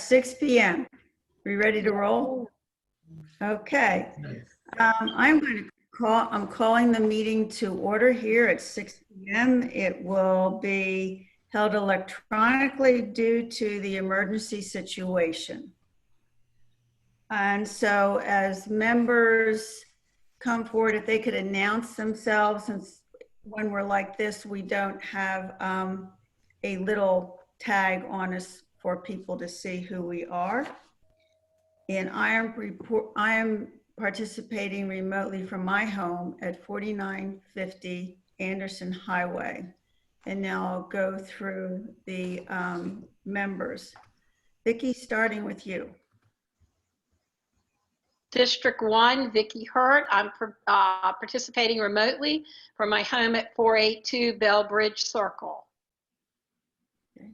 6 p.m. We ready to roll? Okay. I'm calling the meeting to order here at 6 p.m. It will be held electronically due to the emergency situation. And so as members come forward, if they could announce themselves, since when we're like this, we don't have a little tag on us for people to see who we are. And I am participating remotely from my home at 4950 Anderson Highway. And now I'll go through the members. Vicki, starting with you. District 1, Vicki Hurt. I'm participating remotely from my home at 482 Bellbridge Circle. Okay.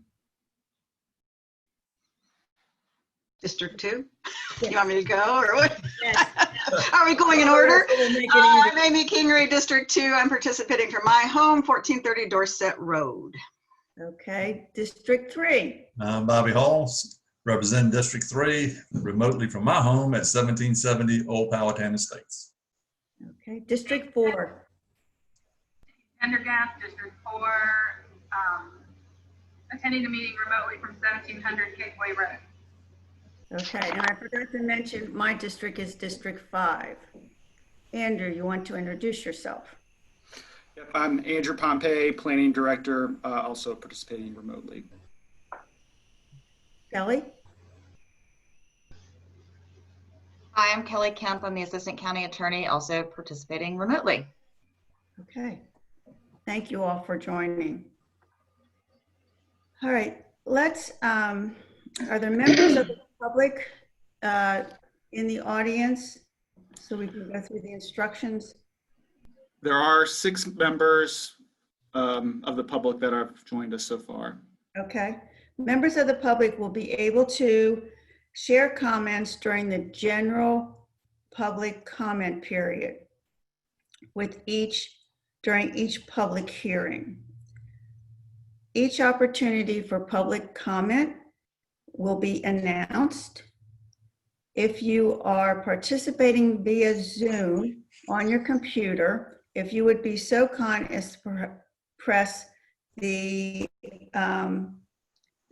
District 2? Yeah. You want me to go or what? Yes. Are we going in order? We'll make it I'm Amy Kingery, District 2. I'm participating from my home, 1430 Dorset Road. Okay, District 3. I'm Bobby Halls, representing District 3, remotely from my home at 1770 Old Powhatan Estates. Okay, District 4. Pendergast, District 4, attending the meeting remotely from 1700 Gateway Road. Okay, and I forgot to mention my district is District 5. Andrew, you want to introduce yourself? Yep, I'm Andrew Pompey, Planning Director, also participating remotely. Kelly? Hi, I'm Kelly Kemp. I'm the Assistant County Attorney, also participating remotely. Okay, thank you all for joining. All right, let's, are there members of the public in the audience so we can go through the instructions? There are 6 members of the public that have joined us so far. Okay, members of the public will be able to share comments during the general public comment period during each public hearing. Each opportunity for public comment will be announced. If you are participating via Zoom on your computer, if you would be so kind as to press the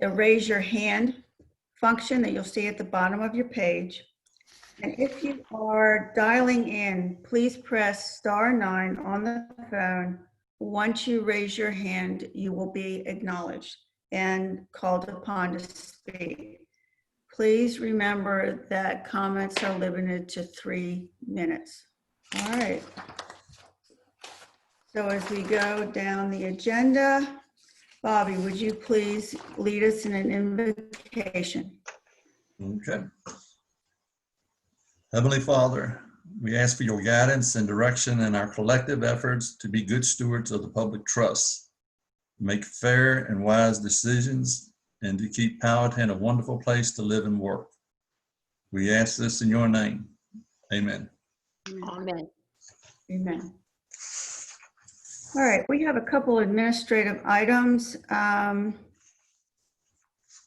raise your hand function that you'll see at the bottom of your page. And if you are dialing in, please press *9 on the phone. Once you raise your hand, you will be acknowledged and called upon to speak. Please remember that comments are limited to 3 minutes. All right. So as we go down the agenda, Bobby, would you please lead us in an invocation? Okay. Heavenly Father, we ask for your guidance and direction in our collective efforts to be good stewards of the public trust, make fair and wise decisions, and to keep Powhatan a wonderful place to live and work. We ask this in your name. Amen. Amen. Amen. All right, we have a couple administrative items.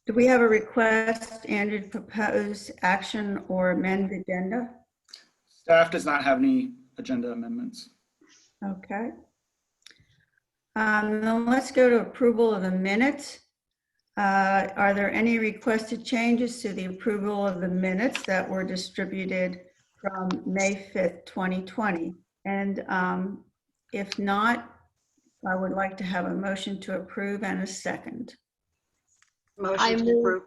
Do we have a request, Andrew, to propose action or amend the agenda? Staff does not have any agenda amendments. Okay. Then let's go to approval of the minutes. Are there any requested changes to the approval of the minutes that were distributed from May 5th, 2020? And if not, I would like to have a motion to approve and a second. Motion to approve.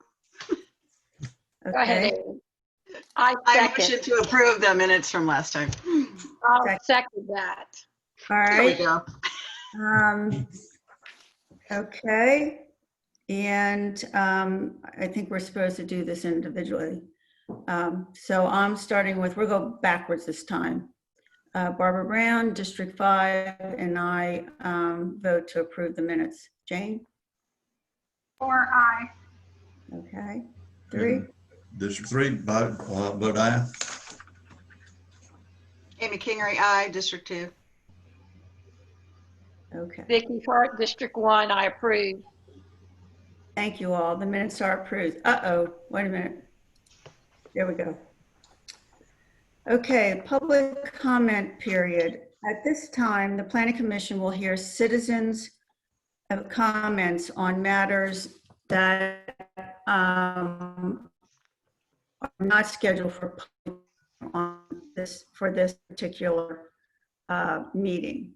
Go ahead, Okay. Amy. I I second. motion to approve the minutes from last time. I'll second that. All There we right. go. Okay. And I think we're supposed to do this individually. So I'm starting with, we'll go backwards this time. Barbara Brown, District 5, and I vote to approve the minutes. Jane? 4, aye. Okay. 3? District 3, vote aye. Amy Kingery, aye. District 2. Okay. Vicki Hart, District 1, I approve. Thank you all. The minutes are approved. Uh-oh, wait a minute. There we go. Okay, public comment period. At this time, the Planning Commission will hear citizens' comments on matters that are not scheduled for public on this particular meeting.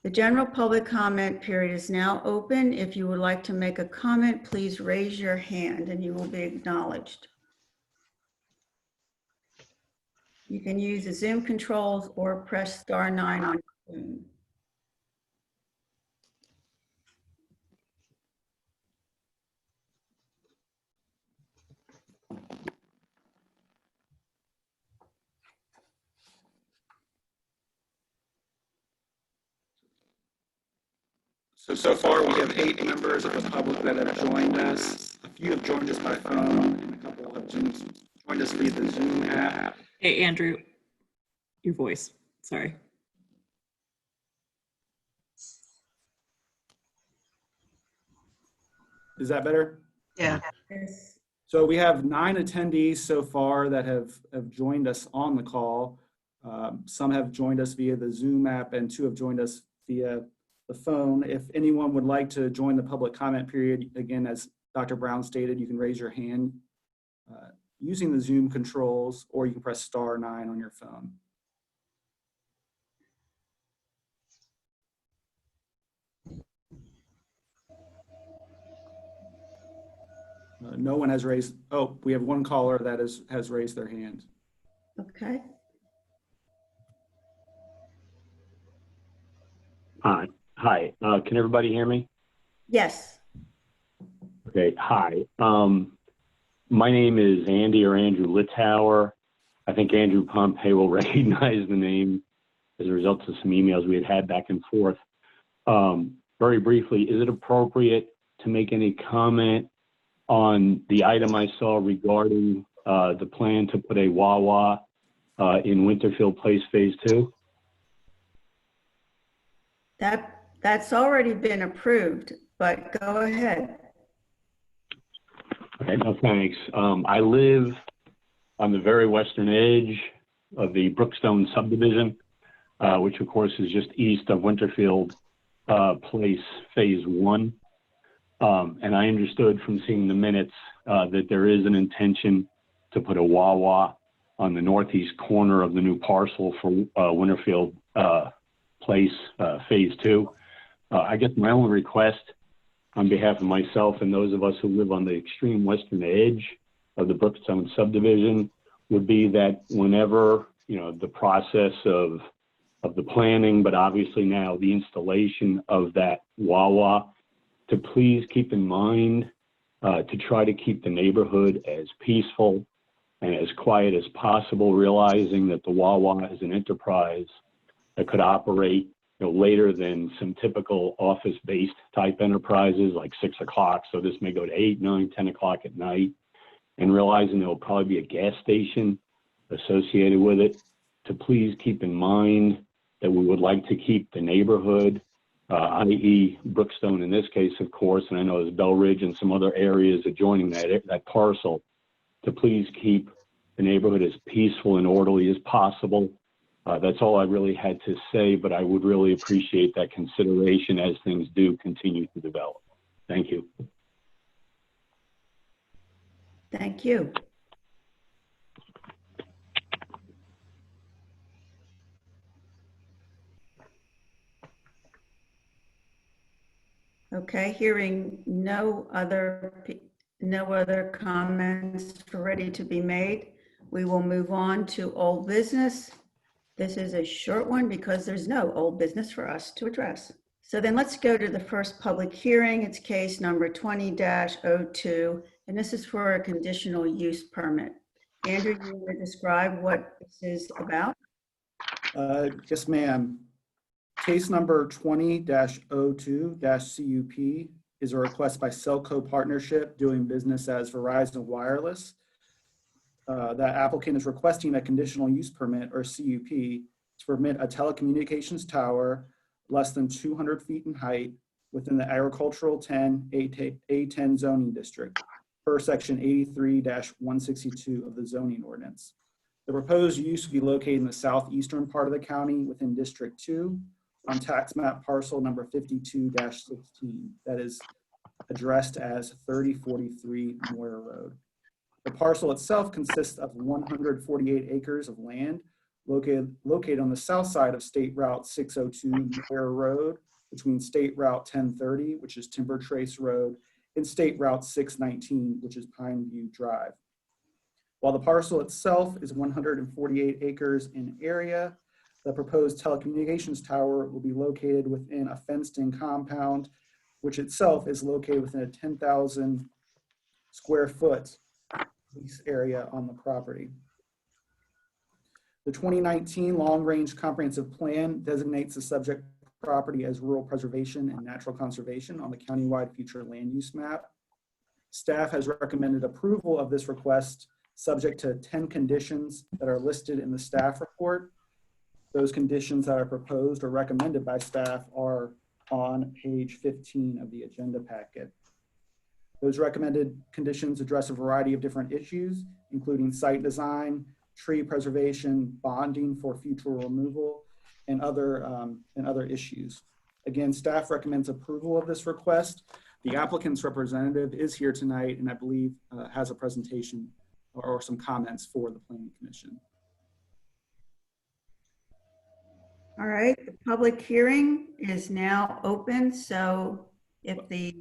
The general public comment period is now open. If you would like to make a comment, please raise your hand and you will be acknowledged. You can use the Zoom controls or press *9 on your phone. So far, we have 8 members of the public that have joined us. A few have joined us by phone, and a couple have joined us via the Zoom app. Hey, Andrew, your voice. Sorry. Is that better? Yeah. Yes. So we have 9 attendees so far that have joined us on the call. Some have joined us via the Zoom app and 2 have joined us via the phone. If anyone would like to join the public comment period, again, as Dr. Brown stated, you can raise your hand using the Zoom controls, or you can press *9 on your phone. No one has raised, oh, we have one caller that has raised their hand. Okay. Hi. Can everybody hear me? Yes. Okay. Hi. My name is Andy or Andrew Littauer. I think Andrew Pompey will recognize the name as a result of some emails we had back and forth. Very briefly, is it appropriate to make any comment on the item I saw regarding the plan to put a Wawa in Winterfield Place Phase 2? That's already been approved, but go ahead. Okay, no thanks. I live on the very western edge of the Brookstone subdivision, which of course is just east of Winterfield Place Phase 1. And I understood from seeing the minutes that there is an intention to put a Wawa on the northeast corner of the new parcel for Winterfield Place Phase 2. I guess my only request on behalf of myself and those of us who live on the extreme western edge of the Brookstone subdivision would be that whenever, the process of the planning, but obviously now the installation of that Wawa, to please keep in mind to try to keep the neighborhood as peaceful and as quiet as possible, realizing that the Wawa is an enterprise that could operate later than some typical office-based type enterprises like 6 o'clock. So this may go to 8, 9, 10 o'clock at night, and realizing there will probably be a gas station associated with it, to please keep in mind that we would like to keep the neighborhood, i.e. Brookstone in this case, of course, and I know there's Bell Ridge and some other areas adjoining that parcel, to please keep the neighborhood as peaceful and orderly as possible. That's all I really had to say, but I would really appreciate that consideration as things do continue to develop. Thank you. Thank you. Okay, hearing no other comments ready to be made, we will move on to old business. This is a short one because there's no old business for us to address. So then let's go to the first public hearing. It's case number 20-02, and this is for a conditional use permit. Andrew, you want to describe what this is about? Yes, ma'am. Case number 20-02-CUP is a request by Cellco Partnership doing business as Verizon Wireless. That applicant is requesting a conditional use permit, or CUP, to permit a telecommunications tower less than 200 feet in height within the agricultural 10 A10 zoning district per section 83-162 of the zoning ordinance. The proposed use will be located in the southeastern part of the county within District 2 on tax map parcel number 52-16 that is addressed as 3043 Moyer Road. The parcel itself consists of 148 acres of land located on the south side of State Route 602 Moyer Road between State Route 1030, which is Timber Trace Road, and State Route 619, which is Pine View Drive. While the parcel itself is 148 acres in area, the proposed telecommunications tower will be located within a fenced-in compound, which itself is located within a 10,000 square foot lease area on the property. The 2019 Long-Range Comprehensive Plan designates the subject property as rural preservation and natural conservation on the countywide future land use map. Staff has recommended approval of this request subject to 10 conditions that are listed in the staff report. Those conditions that are proposed or recommended by staff are on page 15 of the agenda packet. Those recommended conditions address a variety of different issues, including site design, tree preservation, bonding for future removal, and other issues. Again, staff recommends approval of this request. The applicant's representative is here tonight and I believe has a presentation or some comments for the Planning Commission. All right, the public hearing is now open. So if the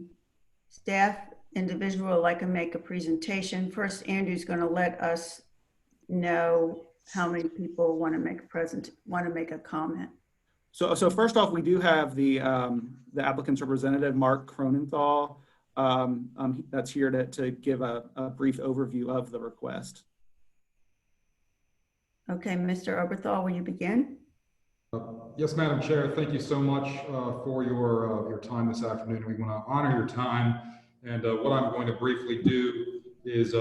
staff individual would like to make a presentation, first Andrew's going to let us know how many people want to make a comment. So first off, we do have the applicant's representative, Mark Kronenthal, that's here to give a brief overview of the request. Okay, Mr. Oberthal, will you begin? Yes, Madam Chair. Thank you so much for your time this afternoon. We want to honor your time, and what I'm going to briefly do is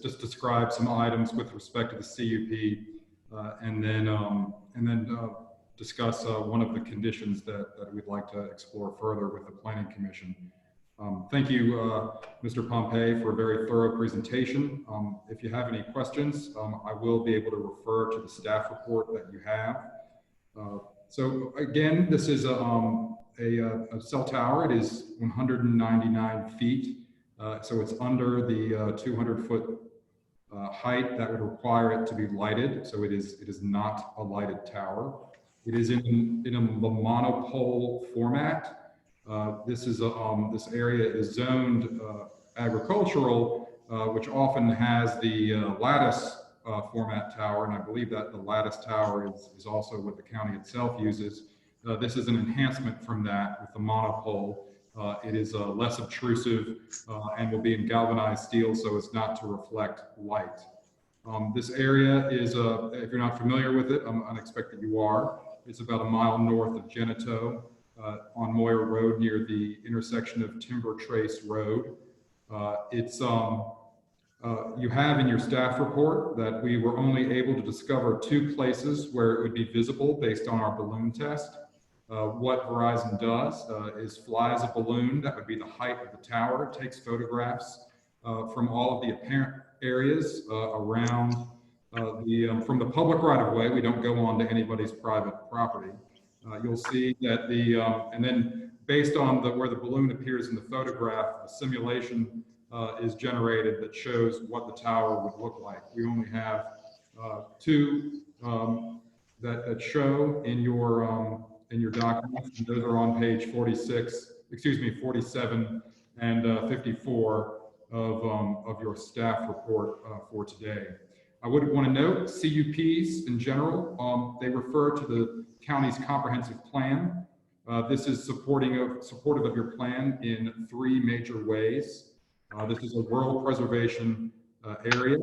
just describe some items with respect to the CUP, and then discuss one of the conditions that we'd like to explore further with the Planning Commission. Thank you, Mr. Pompey, for a very thorough presentation. If you have any questions, I will be able to refer to the staff report that you have. So again, this is a cell tower. It is 199 feet. So it's under the 200-foot height that would require it to be lighted. So it is not a lighted tower. It is in a monopole format. This area is zoned agricultural, which often has the lattice format tower, and I believe that the lattice tower is also what the county itself uses. This is an enhancement from that with the monopole. It is less obtrusive and will be in galvanized steel so as not to reflect light. This area is, if you're not familiar with it, I expect that you are. It's about a mile north of Genito on Moyer Road near the intersection of Timber Trace Road. You have in your staff report that we were only able to discover 2 places where it would be visible based on our balloon test. What Verizon does is flies a balloon that would be the height of the tower, takes photographs from all of the apparent areas around from the public right of way. We don't go on to anybody's private property. You'll see that and then based on where the balloon appears in the photograph, a simulation is generated that shows what the tower would look like. We only have 2 that show in your documents, and those are on page 47 and 54 of your staff report for today. I would want to note CUPs in general, they refer to the county's comprehensive plan. This is supportive of your plan in 3 major ways. This is a rural preservation area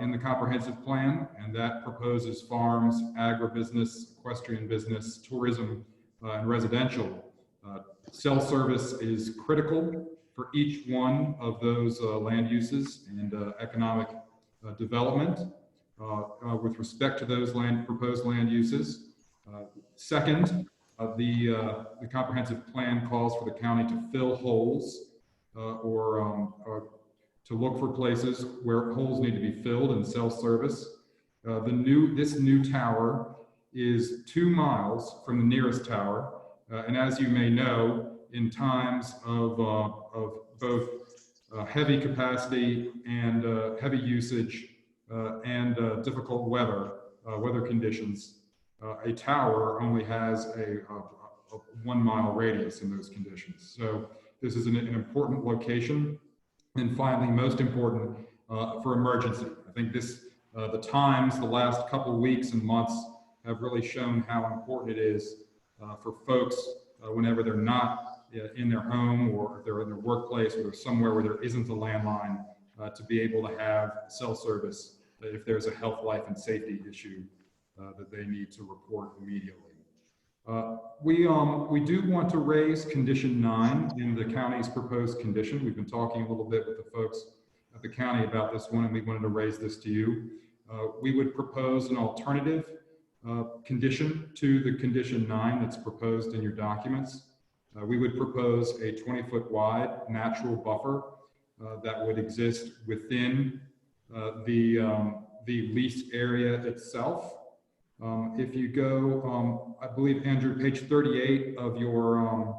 in the comprehensive plan, and that proposes farms, agribusiness, equestrian business, tourism, and residential. Cell service is critical for each one of those land uses and economic development with respect to those proposed land uses. Second, The comprehensive plan calls for the county to fill holes or to look for places where holes need to be filled in cell service. This new tower is 2 miles from the nearest tower. And as you may know, in times of both heavy capacity and heavy usage and difficult weather conditions, a tower only has a 1 mile radius in those conditions. So this is an important location. And finally, most important, for emergency. I think the last couple of weeks and months have really shown how important it is for folks whenever they're not in their home, or if they're in their workplace, or they're somewhere where there isn't a landline, to be able to have cell service if there's a health, life, and safety issue that they need to report immediately. We do want to raise condition 9 in the county's proposed condition. We've been talking a little bit with the folks at the county about this one, and we wanted to raise this to you. We would propose an alternative condition to the condition 9 that's proposed in your documents. We would propose a 20-foot wide natural buffer that would exist within the leased area itself. If you go, I believe, Andrew, page 38 of your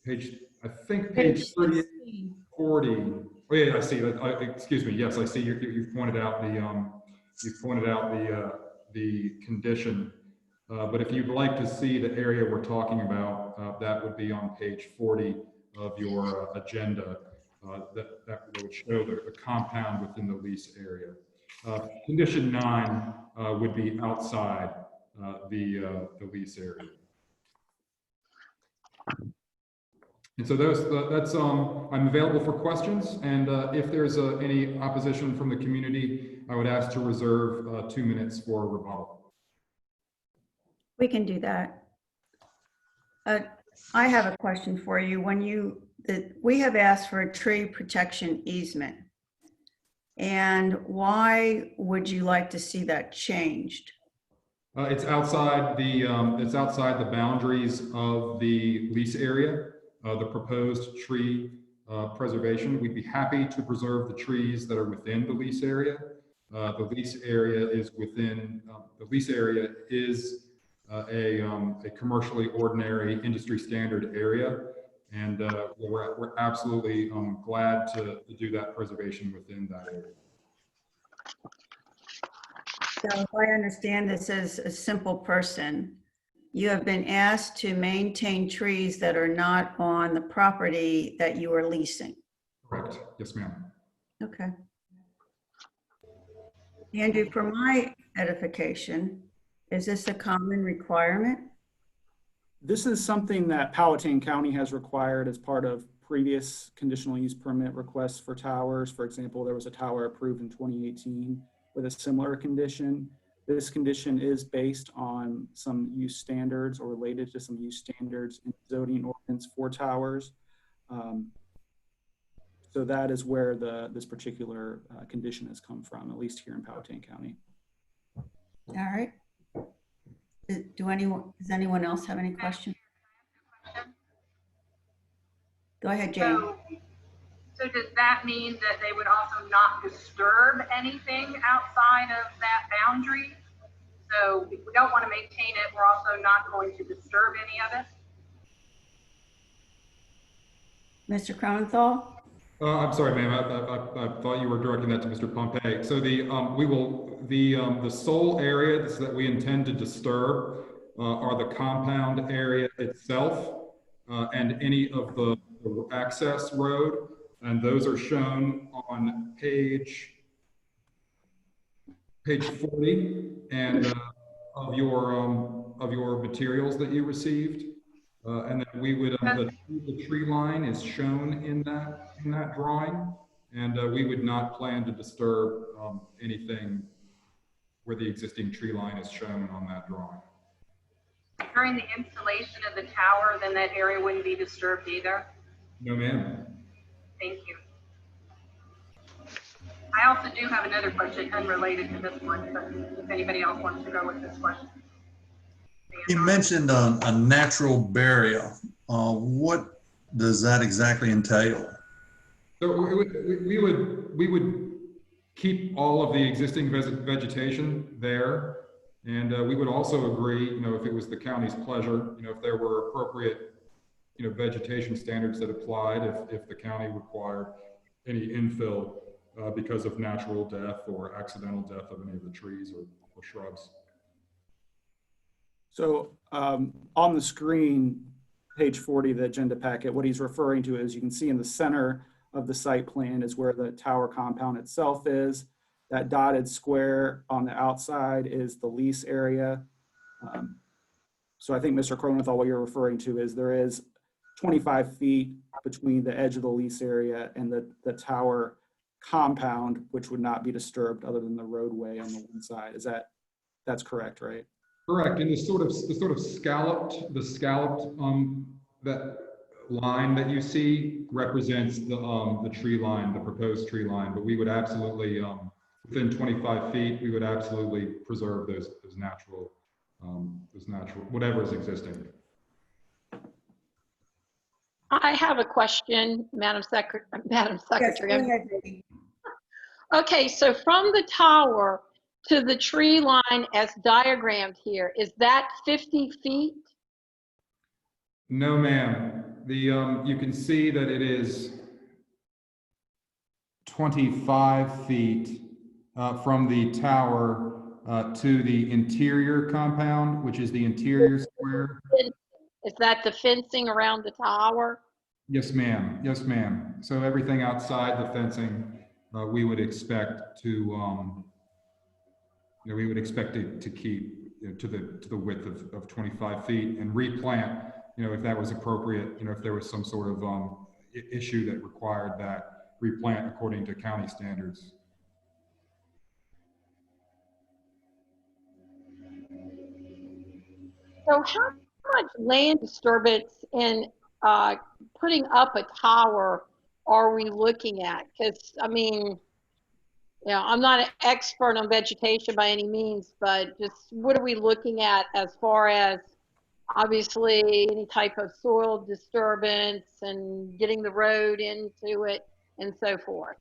page 38, 40. Oh yeah, I see. Excuse me. Yes, I see. You've pointed out the condition. But if you'd like to see the area we're talking about, that would be on page 40 of your agenda. That would show the compound within the lease area. Condition 9 would be outside the lease area. And so that's I'm available for questions. And if there's any opposition from the community, I would ask to reserve 2 minutes for rebuttal. We can do that. I have a question for you. We have asked for a tree protection easement. And why would you like to see that changed? It's outside the boundaries of the lease area, the proposed tree preservation. We'd be happy to preserve the trees that are within the lease area. The lease area is a commercially ordinary industry standard area. And we're absolutely glad to do that preservation within that area. So if I understand this as a simple person, you have been asked to maintain trees that are not on the property that you are leasing. Correct. Yes, ma'am. Okay. Andrew, for my edification, is this a common requirement? This is something that Powhatan County has required as part of previous conditional use permit requests for towers. For example, there was a tower approved in 2018 with a similar condition. This condition is based on some use standards or related to some use standards in zoning ordinance for towers. So that is where this particular condition has come from, at least here in Powhatan County. All right. Does anyone else have any questions? Go ahead, Jane. So does that mean that they would also not disturb anything outside of that boundary? So if we don't want to maintain it, we're also not going to disturb any of it? Mr. Kronenthal? I'm sorry, ma'am. I thought you were directing that to Mr. Pompey. So the sole areas that we intend to disturb are the compound area itself and any of the access road, and those are shown on page 40 and of your materials that you received. And then we would the tree line is shown in that drawing, and we would not plan to disturb anything where the existing tree line is shown on that drawing. During the installation of the tower, then that area wouldn't be disturbed either? No, ma'am. Thank you. I also do have another question unrelated to this one, but if anybody else wants to go with this question. You mentioned a natural barrier. What does that exactly entail? So we would keep all of the existing vegetation there. And we would also agree, if it was the county's pleasure, if there were appropriate, vegetation standards that applied, if the county required any infill because of natural death or accidental death of any of the trees or shrubs. So on the screen, page 40 of the agenda packet, what he's referring to is, you can see in the center of the site plan is where the tower compound itself is. That dotted square on the outside is the lease area. So I think, Mr. Kronenthal, what you're referring to is there is 25 feet between the edge of the lease area and the tower compound, which would not be disturbed other than the roadway on the one side. That's correct, right? Correct. And the sort of scalloped that line that you see represents the tree line, the proposed tree line. But we would absolutely, within 25 feet, we would absolutely preserve those natural, whatever is existing. I have a question, Madam Secretary. Yes, go ahead, Vicky. Okay, so from the tower to the tree line as diagrammed here, is that 50 feet? No, ma'am. You can see that it is 25 feet from the tower to the interior compound, which is the interior square. Is that the fencing around the tower? Yes, ma'am. Yes, ma'am. So everything outside the fencing, we would expect to, to keep to the width of 25 feet and replant, if that was appropriate, if there was some sort of issue that required that replant according to county standards. So how much land disturbance in putting up a tower are we looking at? Because, I mean, I'm not an expert on vegetation by any means, but just what are we looking at as far as obviously any type of soil disturbance and getting the road into it and so forth?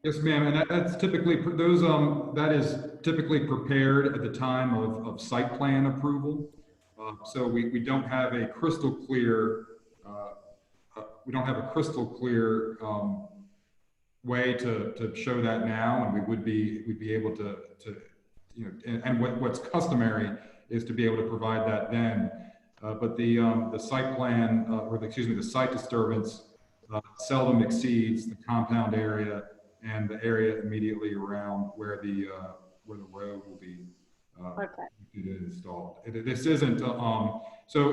Yes, ma'am, and that's typically that is typically prepared at the time of site plan approval. So we don't have a crystal clear way to show that now, and we'd be able to and what's customary is to be able to provide that then. But the site plan the site disturbance seldom exceeds the compound area and the area immediately around where the road will be installed. This isn't so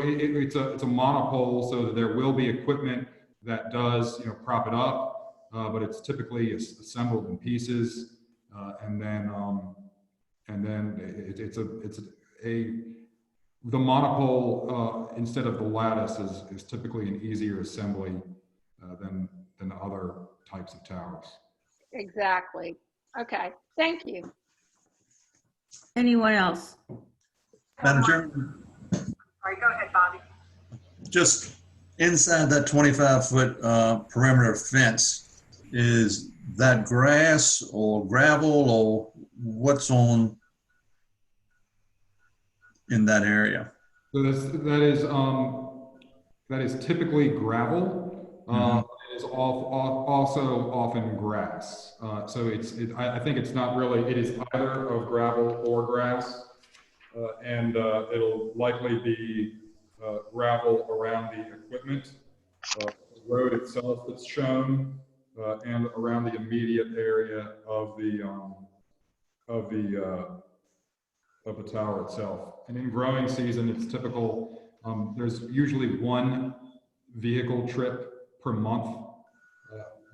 it's a monopole, so that there will be equipment that does prop it up, but it's typically assembled in pieces, and then the monopole instead of the lattice is typically an easier assembly than other types of towers. Exactly. Okay, thank you. Anyone else? Madam Chairman, All right, go ahead, Bobby. just inside that 25-foot perimeter fence, is that grass or gravel or what's on in that area? So that is typically gravel. It is also often grass. So I think it's not really, it is either of gravel or grass. And it'll likely be gravel around the equipment, the road itself that's shown, and around the immediate area of the tower itself. And in growing season, it's typical. There's usually one vehicle trip per month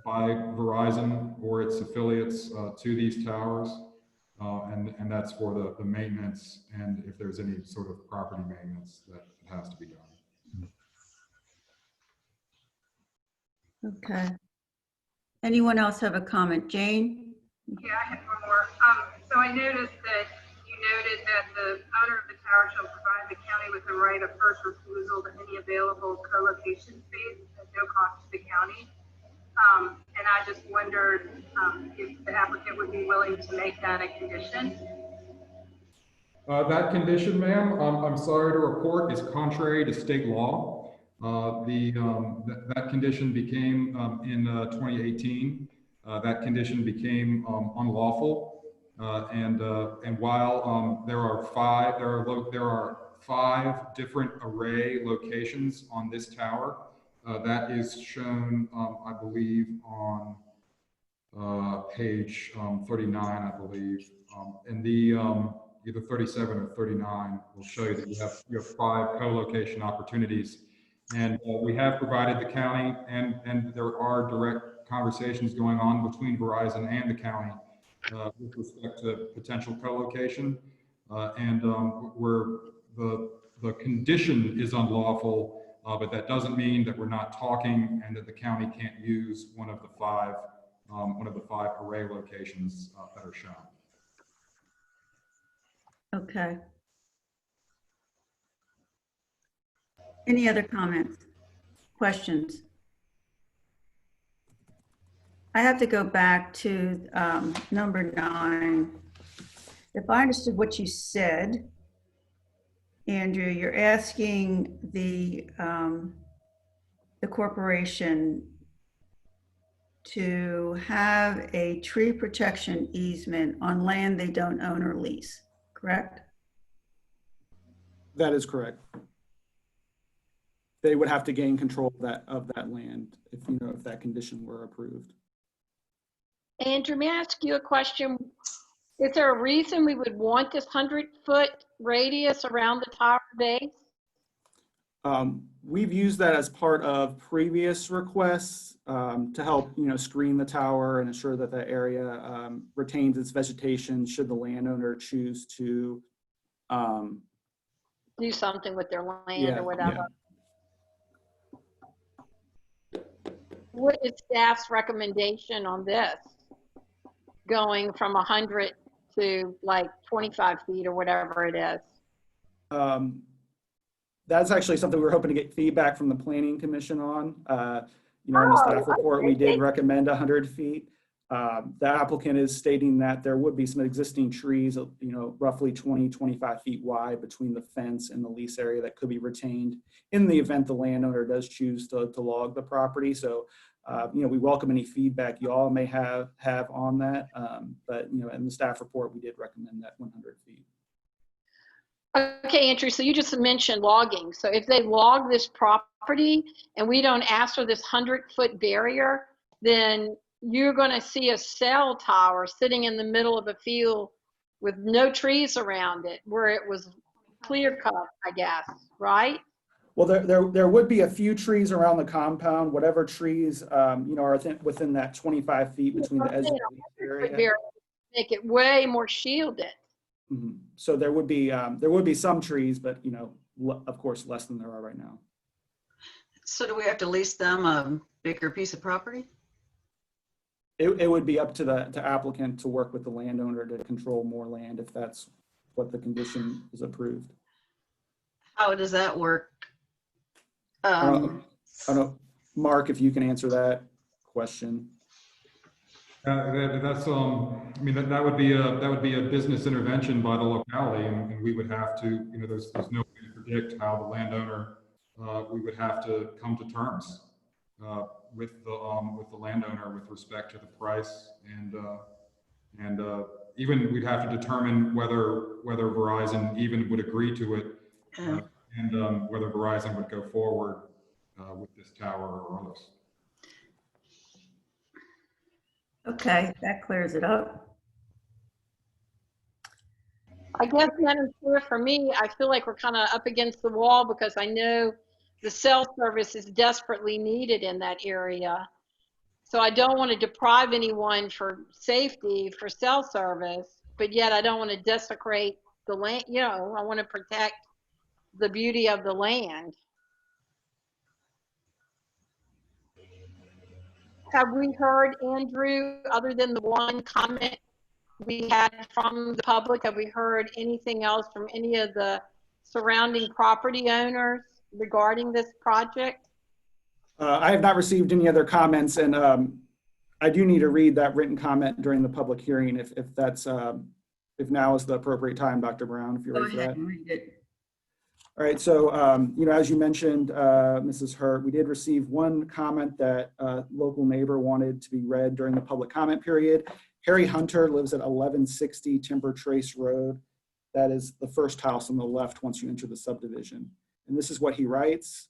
by Verizon or its affiliates to these towers. And that's for the maintenance, and if there's any sort of property maintenance that has to be done. Okay. Anyone else have a comment? Jane? Yeah, I have one more. So I noticed that you noted that the owner of the tower shall provide the county with the right of first refusal to any available co-location space at no cost to the county. And I just wondered if the applicant would be willing to make that a condition. That condition, ma'am, I'm sorry to report, is contrary to state law. That condition became in 2018. That condition became unlawful, and while there are five different array locations on this tower, that is shown, I believe, on page 39, I believe, and the either 37 or 39 will show you that you have five co-location opportunities. And we have provided the county, and there are direct conversations going on between Verizon and the county with respect to potential co-location. Where the condition is unlawful, but that doesn't mean that we're not talking and that the county can't use one of the five array locations that are shown. Okay. Any other comments, questions? I have to go back to number 9. If I understood what you said, Andrew, you're asking the corporation to have a tree protection easement on land they don't own or lease, correct? That is correct. They would have to gain control of that land if that condition were approved. Andrew, may I ask you a question? Is there a reason we would want this 100-foot radius around the tower base? We've used that as part of previous requests to help, screen the tower and ensure that the area retains its vegetation should the landowner choose to do something with their land or whatever. Yeah. What is staff's recommendation on this? Going from 100 to like 25 feet or whatever it is. That's actually something we were hoping to get feedback from the Planning Commission on. In the staff report, we did recommend 100 feet. The applicant is stating that there would be some existing trees, roughly 20, 25 feet wide between the fence and the lease area that could be retained in the event the landowner does choose to log the property. So, we welcome any feedback you all may have on that. But, in the staff report, we did recommend that 100 feet. Okay, Andrew, so you just mentioned logging. So if they log this property and we don't ask for this 100-foot barrier, then you're going to see a cell tower sitting in the middle of a field with no trees around it, where it was clear cut, I guess, right? Well, there would be a few trees around the compound, whatever trees, are within that 25 feet between the edge of the area. Make it way more shielded. Mm-hmm. So there would be some trees, but of course less than there are right now. So do we have to lease them a bigger piece of property? It would be up to the applicant to work with the landowner to control more land if that's what the condition is approved. How does that work? I don't know, Mark, if you can answer that question. That's I mean that would be a business intervention by the locality, and we would have to, there's no way to predict how the landowner, we would have to come to terms with the landowner with respect to the price, and even we'd have to determine whether Verizon even would agree to it, and whether Verizon would go forward with this tower or others. Okay, that clears it up. I guess, Madam Chair, for me, I feel like we're kind of up against the wall because I know the cell service is desperately needed in that area. So I don't want to deprive anyone for safety for cell service, but yet I don't want to desecrate the land. I want to protect the beauty of the land. Have we heard, Andrew, other than the one comment we had from the public, have we heard anything else from any of the surrounding property owners regarding this project? I have not received any other comments, and I do need to read that written comment during the public hearing if that's if now is the appropriate time, Dr. Brown, if you're Go ready for ahead that. and read it. All right, so as you mentioned, Mrs. Hurt, we did receive one comment that a local neighbor wanted to be read during the public comment period. Harry Hunter lives at 1160 Timber Trace Road. That is the first house on the left once you enter the subdivision. And this is what he writes.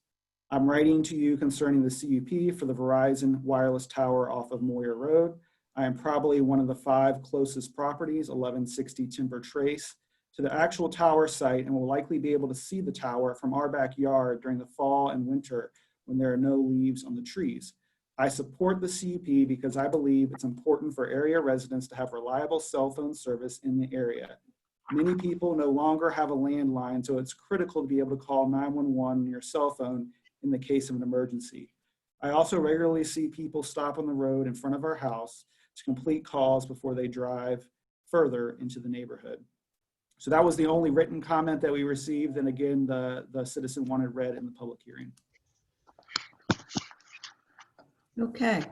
I'm writing to you concerning the CUP for the Verizon wireless tower off of Moyer Road. I am probably one of the 5 closest properties, 1160 Timber Trace, to the actual tower site, and will likely be able to see the tower from our backyard during the fall and winter when there are no leaves on the trees. I support the CUP because I believe it's important for area residents to have reliable cell phone service in the area. Many people no longer have a landline, so it's critical to be able to call 911 on your cell phone in the case of an emergency. I also regularly see people stop on the road in front of our house to complete calls before they drive further into the neighborhood. So that was the only written comment that we received. And again, the citizen wanted read in the public hearing. Okay.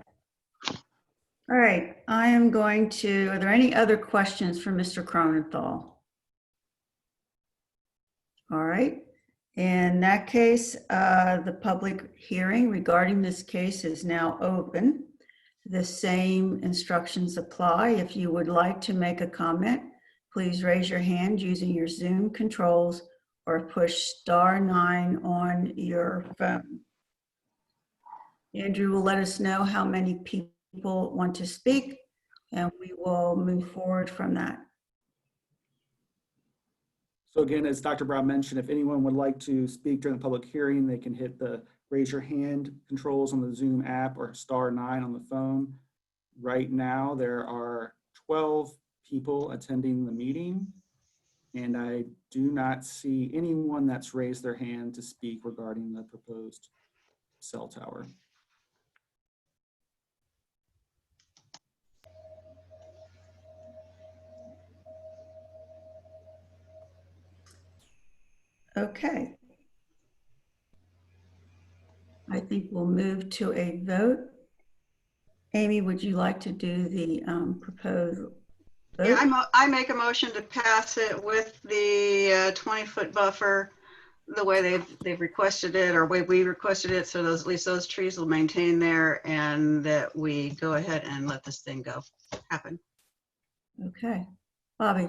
All right, I am going to, are there any other questions for Mr. Kronenthal? All right, in that case, the public hearing regarding this case is now open. The same instructions apply. If you would like to make a comment, please raise your hand using your Zoom controls or push *9 on your phone. Andrew will let us know how many people want to speak, and we will move forward from that. So again, as Dr. Brown mentioned, if anyone would like to speak during the public hearing, they can hit the raise your hand controls on the Zoom app or *9 on the phone. Right now, there are 12 people attending the meeting, and I do not see anyone that's raised their hand to speak regarding the proposed cell tower. Okay. I think we'll move to a vote. Amy, would you like to do the proposed vote? Yeah, I make a motion to pass it with the 20-foot buffer the way they've requested it, or way we requested it, so those, at least those trees will maintain there, and that we go ahead and let this thing happen. Okay. Bobby?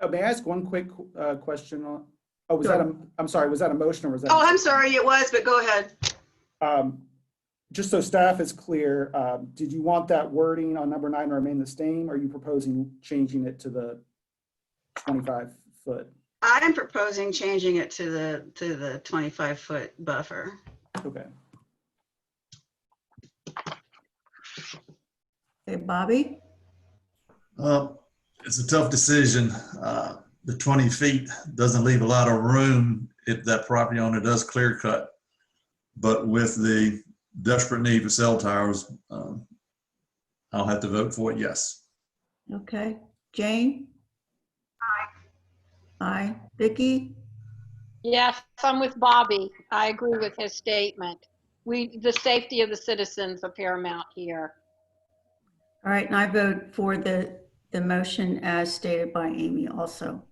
May I ask one quick question? Oh, was Sure. that I'm sorry, was that a motion or was that? Oh, I'm sorry, it was, but go ahead. Just so staff is clear, did you want that wording on number 9 to remain the same? Or are you proposing changing it to the 25-foot? I'm proposing changing it to the 25-foot buffer. Okay. Okay, Bobby? It's a tough decision. The 20 feet doesn't leave a lot of room if that property owner does clear cut. But with the desperate need for cell towers, I'll have to vote for it, yes. Okay. Jane? Aye. Aye. Vicki? Yes, I'm with Bobby. I agree with his statement. The safety of the citizens are paramount here. All right, and I vote for the motion as stated by Amy also.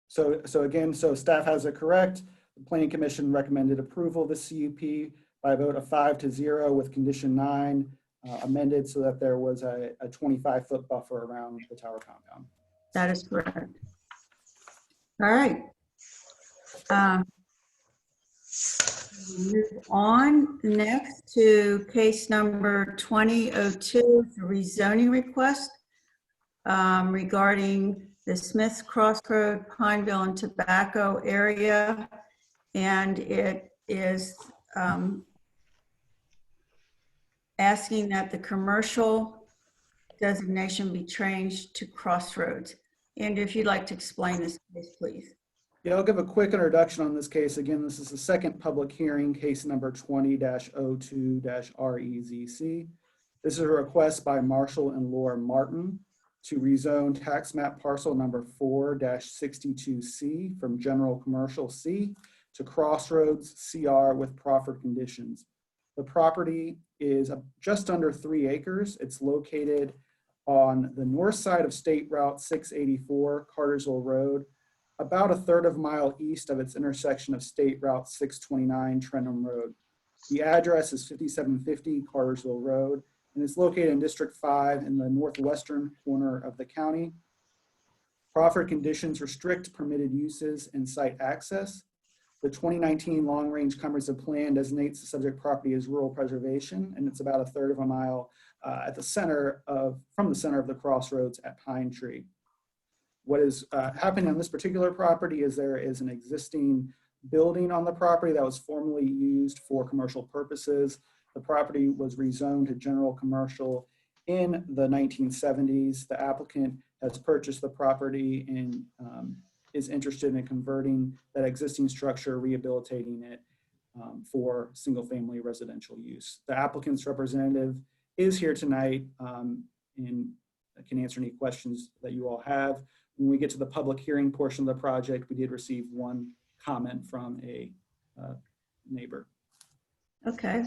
So again, staff has it correct. The Planning Commission recommended approval of the CUP by a vote of 5-0 with condition 9 amended so that there was a 25-foot buffer around the tower compound. That is correct. All right. Move on next to case number 2002, the rezoning request regarding the Smiths Crossroad, Pineville, and Tobacco area. And it is asking that the commercial designation be changed to Crossroads. And if you'd like to explain this case, please. Yeah, I'll give a quick introduction on this case. Again, this is the second public hearing, case number 20-02-REZC. This is a request by Marshall and Laura Martin to rezone tax map parcel number 4-62C from general commercial C to crossroads CR with proffered conditions. The property is just under 3 acres. It's located on the north side of State Route 684, Cartersville Road, about 1/3 of a mile east of its intersection of State Route 629, Trentham Road. The address is 5750 Cartersville Road, and it's located in District 5 in the northwestern corner of the county. Proffered conditions restrict permitted uses and site access. The 2019 Long Range Comprehensive Plan designates the subject property as rural preservation, and it's about 1/3 of a mile from the center of the crossroads at Pine Tree. What is happening on this particular property is there is an existing building on the property that was formerly used for commercial purposes. The property was rezoned to general commercial in the 1970s. The applicant has purchased the property and is interested in converting that existing structure, rehabilitating it for single-family residential use. The applicant's representative is here tonight and can answer any questions that you all have. When we get to the public hearing portion of the project, we did receive one comment from a neighbor. Okay.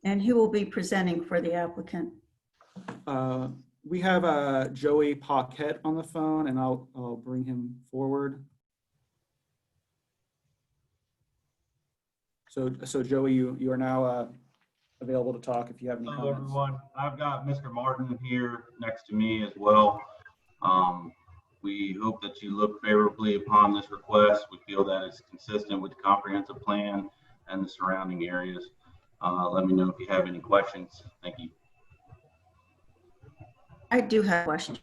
And who will be presenting for the applicant? We have Joey Paquette on the phone, and I'll bring him forward. So Joey, you are now available to talk if you have any Hello, comments. everyone. I've got Mr. Martin here next to me as well. We hope that you look favorably upon this request. We feel that it's consistent with the comprehensive plan and the surrounding areas. Let me know if you have any questions. Thank you. I do have a question.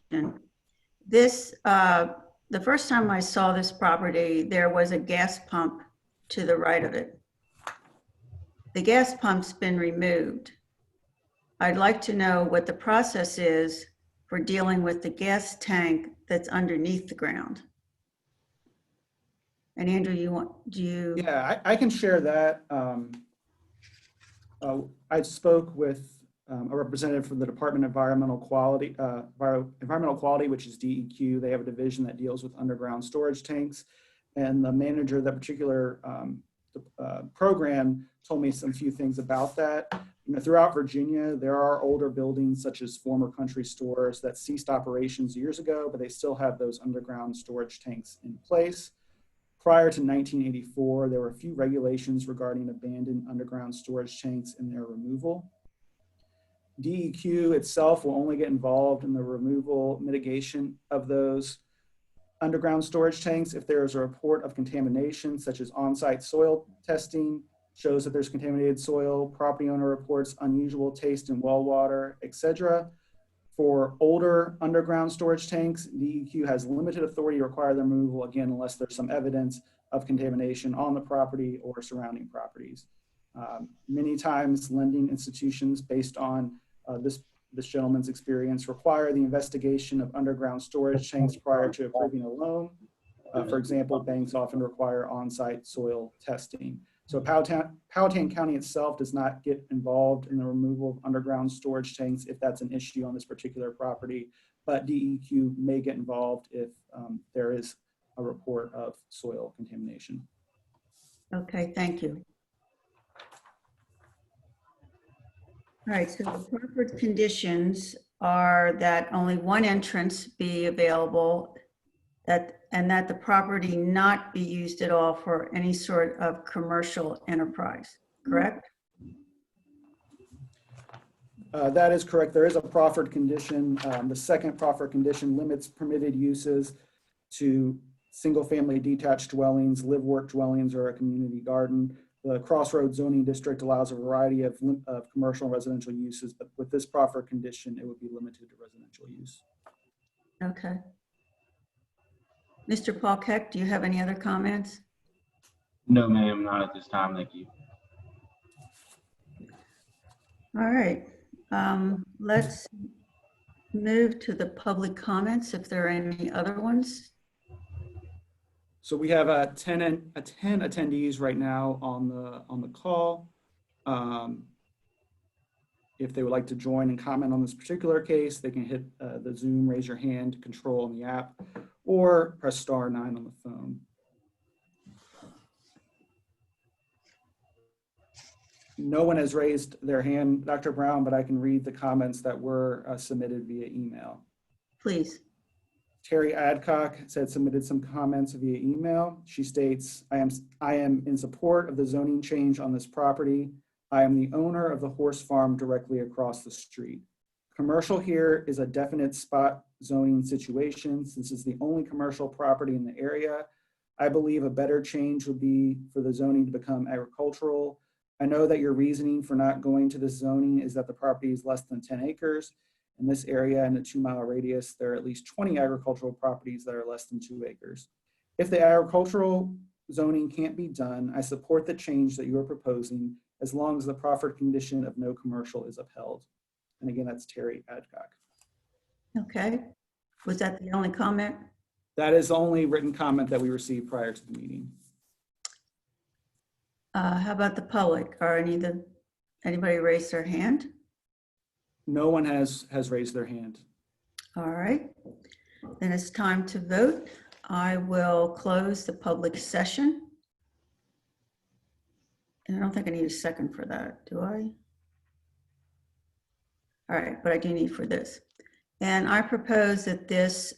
This, the first time I saw this property, there was a gas pump to the right of it. The gas pump's been removed. I'd like to know what the process is for dealing with the gas tank that's underneath the ground. And Andrew, do you? Yeah, I can share that. I spoke with a representative from the Department of Environmental Quality, which is DEQ. They have a division that deals with underground storage tanks. And the manager of that particular program told me some few things about that. You know, throughout Virginia, there are older buildings such as former country stores that ceased operations years ago, but they still have those underground storage tanks in place. Prior to 1984, there were a few regulations regarding abandoned underground storage tanks and their removal. DEQ itself will only get involved in the removal mitigation of those underground storage tanks if there is a report of contamination, such as on-site soil testing shows that there's contaminated soil, property owner reports unusual taste in well water, etc. For older underground storage tanks, DEQ has limited authority to require their removal, again, unless there's some evidence of contamination on the property or surrounding properties. Many times, lending institutions, based on this gentleman's experience, require the investigation of underground storage tanks prior to approving a loan. For example, banks often require on-site soil testing. So Powhatan County itself does not get involved in the removal of underground storage tanks if that's an issue on this particular property, but DEQ may get involved if there is a report of soil contamination. Okay, thank you. All right, so the preferred conditions are that only one entrance be available, and that the property not be used at all for any sort of commercial enterprise, correct? That is correct. There is a proffered condition. The second proffered condition limits permitted uses to single-family detached dwellings, live-work dwellings, or a community garden. The Crossroads zoning district allows a variety of commercial and residential uses, but with this proffered condition, it would be limited to residential use. Okay. Mr. Paquette, do you have any other comments? No, ma'am, not at this time. Thank you. All right. Let's move to the public comments if there are any other ones. So we have 10 attendees right now on the call. If they would like to join and comment on this particular case, they can hit the Zoom raise your hand control on the app or press *9 on the phone. No one has raised their hand, Dr. Brown, but I can read the comments that were submitted via email. Please. Terry Adcock submitted some comments via email. She states, I am in support of the zoning change on this property. I am the owner of the horse farm directly across the street. Commercial here is a definite spot zoning situation. Since this is the only commercial property in the area, I believe a better change would be for the zoning to become agricultural. I know that your reasoning for not going to this zoning is that the property is less than 10 acres. In this area, in a 2-mile radius, there are at least 20 agricultural properties that are less than 2 acres. If the agricultural zoning can't be done, I support the change that you are proposing as long as the proffered condition of no commercial is upheld. And again, that's Terry Adcock. Okay. Was that the only comment? That is the only written comment that we received prior to the meeting. How about the public? Are anybody raised their hand? No one has raised their hand. All right. Then it's time to vote. I will close the public session. And I don't think I need a second for that, do I? All right, but I do need for this. And I propose that this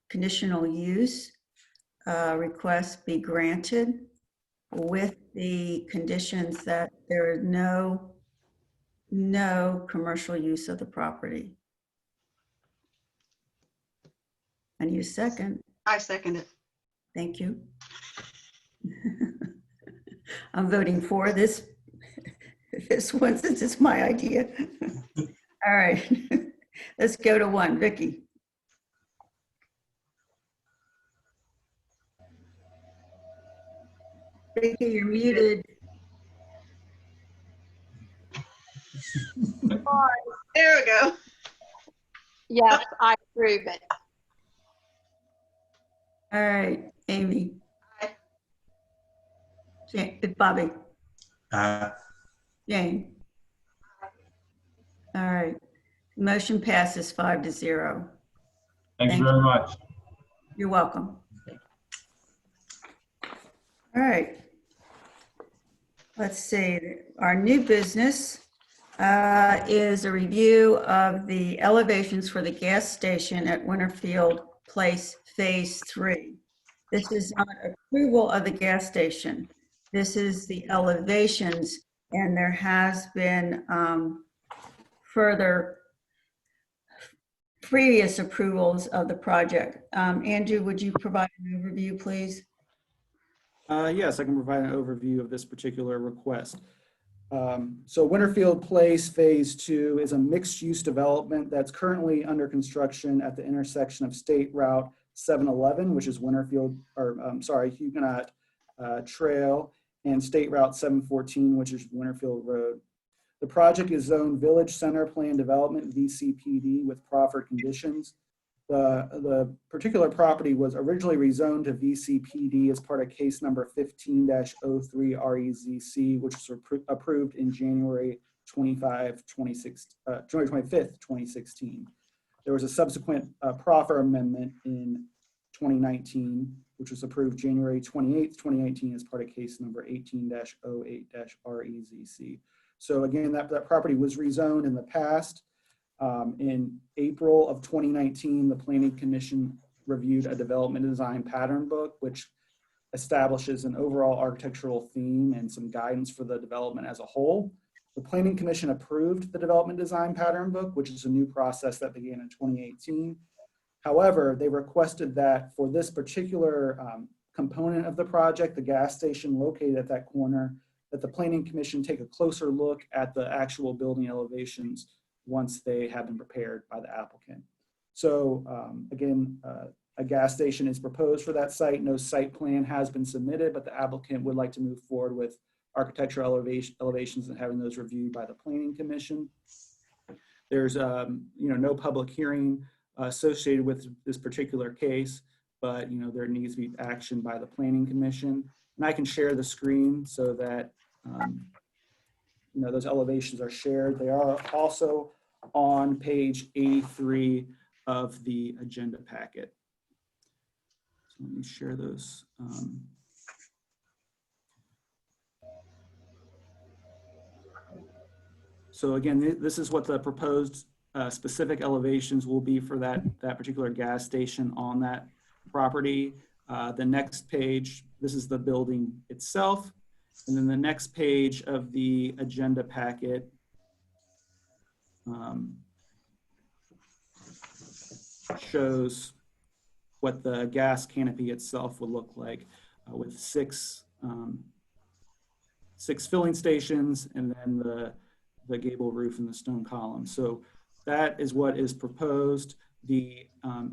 conditional use request be granted with the conditions that there is no commercial use of the property. I need a second. I second it. Thank you. I'm voting for this one since it's my idea. All right, let's go to 1. Vicky. Vicky, you're muted. There we go. Yes, I approve it. All right, Amy. Aye. Bobby. Aye. Jane. All right. Motion passes 5-0. Thank you very much. You're welcome. All right. Let's see. Our new business is a review of the elevations for the gas station at Winterfield Place Phase 3. This is not approval of the gas station. This is the elevations, and there has been further previous approvals of the project. Andrew, would you provide an overview, please? Yes, I can provide an overview of this particular request. So Winterfield Place Phase 2 is a mixed-use development that's currently under construction at the intersection of State Route 711, which is Huguenot Trail, and State Route 714, which is Winterfield Road. The project is zoned Village Center Plan Development, VCPD, with proffered conditions. The particular property was originally rezoned to VCPD as part of case number 15-03 REZC, which was approved in January 25th, 2016. There was a subsequent proffer amendment in 2019, which was approved January 28th, 2019 as part of case number 18-08 REZC. So again, that property was rezoned in the past. In April of 2019, the Planning Commission reviewed a development design pattern book, which establishes an overall architectural theme and some guidance for the development as a whole. The Planning Commission approved the development design pattern book, which is a new process that began in 2018. However, they requested that for this particular component of the project, the gas station located at that corner, that the Planning Commission take a closer look at the actual building elevations once they have been prepared by the applicant. So again, a gas station is proposed for that site. No site plan has been submitted, but the applicant would like to move forward with architectural elevations and having those reviewed by the Planning Commission. There's no public hearing associated with this particular case, but there needs to be action by the Planning Commission. And I can share the screen so that those elevations are shared. They are also on page 83 of the agenda packet. So let me share those. So again, this is what the proposed specific elevations will be for that particular gas station on that property. The next page, this is the building itself. And then the next page of the agenda packet shows what the gas canopy itself will look like with six filling stations and then the gable roof and the stone column. So that is what is proposed. The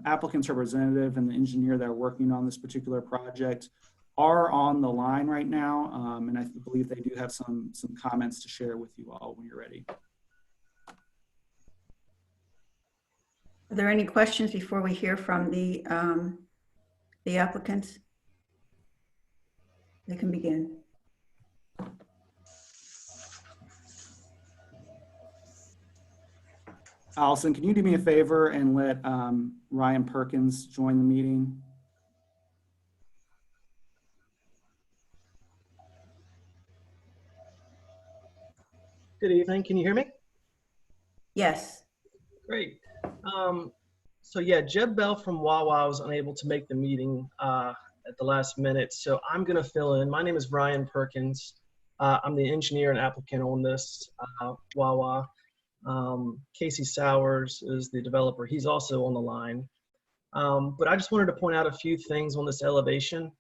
applicant's representative and the engineer that are working on this particular project are on the line right now, and I believe they do have some comments to share with you all when you're ready. Are there any questions before we hear from the applicants? They can begin. Allison, can you do me a favor and let Ryan Perkins join the meeting? Good evening. Can you hear me? Yes. Great. So yeah, Jeb Bell from Wawa was unable to make the meeting at the last minute, so I'm going to fill in. My name is Ryan Perkins. I'm the engineer and applicant on this Wawa. Casey Sowers is the developer. He's also on the line. But I just wanted to point out a few things on this elevation.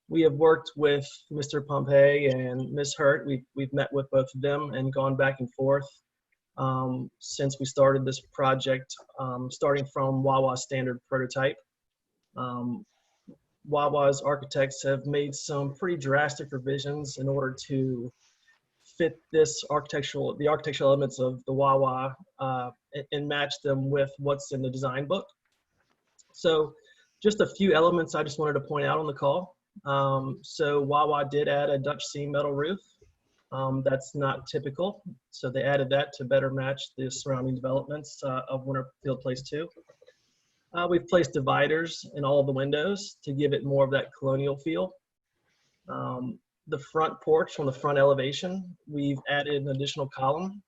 We have worked with Mr. Pompey and Ms. Hurt. We've met with both of them and gone back and forth since we started this project, starting from Wawa's standard prototype. Wawa's architects have made some pretty drastic revisions in order to fit the architectural elements of the Wawa and match them with what's in the design book. So just a few elements I just wanted to point out on the call. So Wawa did add a Dutch seam metal roof. That's not typical. So they added that to better match the surrounding developments of Winterfield Place 2. We've placed dividers in all of the windows to give it more of that colonial feel. The front porch on the front elevation, we've added an additional column.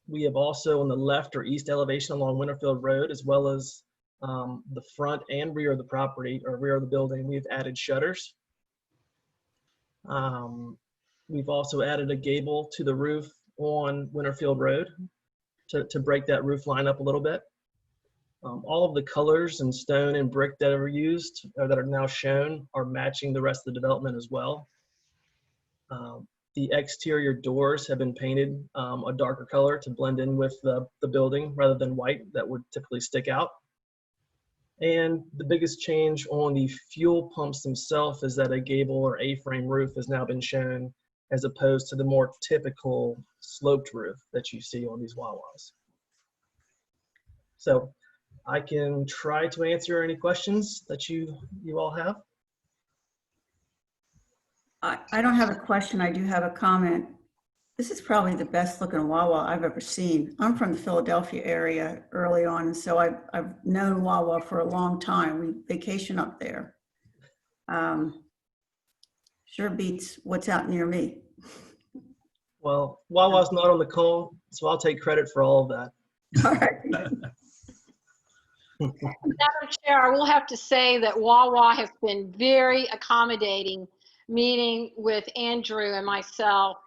We have also on the left or east elevation along Winterfield Road, as well as the front and rear of the property or rear of the building, we've added shutters. We've also added a gable to the roof on Winterfield Road to break that roof line up a little bit. All of the colors and stone and brick that are used or that are now shown are matching the rest of the development as well. The exterior doors have been painted a darker color to blend in with the building rather than white that would typically stick out. And the biggest change on the fuel pumps themselves is that a gable or A-frame roof has now been shown as opposed to the more typical sloped roof that you see on these Wawas. So I can try to answer any questions that you all have. I don't have a question. I do have a comment. This is probably the best looking Wawa I've ever seen. I'm from the Philadelphia area early on, and so I've known Wawa for a long time. We vacation up there. Sure beats what's out near me. Well, Wawa's not on the call, so I'll take credit for all of that. All right. Madam Chair, I will have to say that Wawa has been very accommodating, meeting with Andrew and myself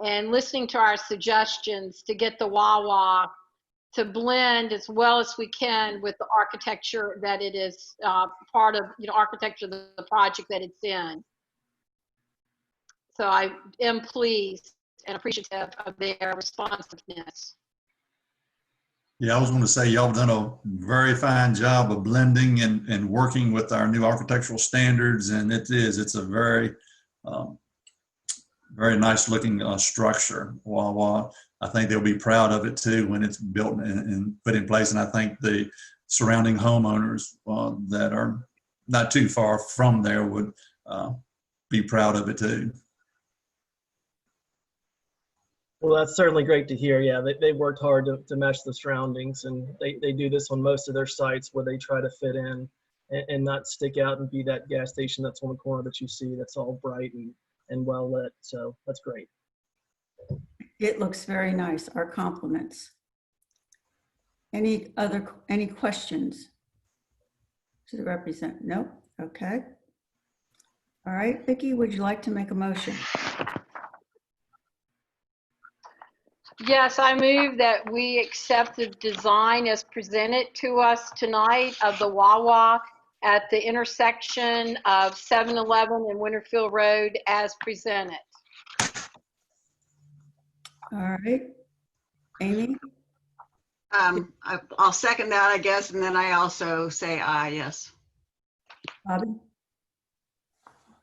and listening to our suggestions to get the Wawa to blend as well as we can with the architecture that it is part of, architecture of the project that it's in. So I am pleased and appreciative of their responsiveness. Yeah, I was going to say y'all have done a very fine job of blending and working with our new architectural standards, and it's a very very nice looking structure. Wawa, I think they'll be proud of it too when it's built and put in place, and I think the surrounding homeowners that are not too far from there would be proud of it too. Well, that's certainly great to hear. Yeah, they worked hard to match the surroundings, and they do this on most of their sites where they try to fit in and not stick out and be that gas station that's on the corner that you see that's all bright and well lit. So that's great. It looks very nice. Our compliments. Any questions to the representative? Nope. Okay. All right, Vicki, would you like to make a motion? Yes, I move that we accept the design as presented to us tonight of the Wawa at the intersection of 7-Eleven and Winterfield Road as presented. All right. Amy? I'll second that, I guess, and then I also say aye, yes. Bobby?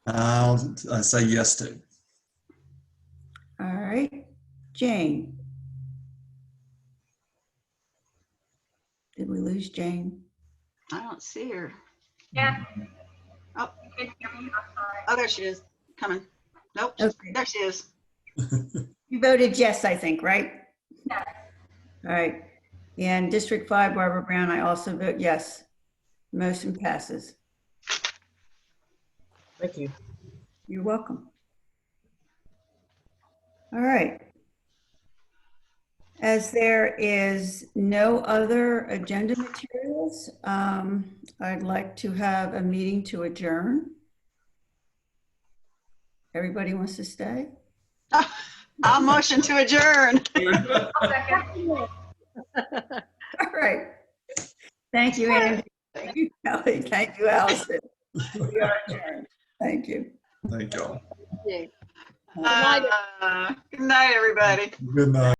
I'll say yes to. All right. Jane? Did we lose Jane? I don't see her. Yes. Oh. You can hear me? I'm sorry. Oh, there she is, coming. Nope, Okay. there she is. You voted yes, I think, right? Yes. All right. And District 5, Barbara Brown, I also vote yes. Motion passes. Thank you. You're welcome. All right. As there is no other agenda materials, I'd like to have a meeting to adjourn. Everybody wants to stay? I'll motion to adjourn. I'll second. All right. Thank you, Andy. Thank you, Kelly. Thank you, Alyson. We are adjourned. Thank you. Thank y'all. Yeah. Good night, everybody. Good night.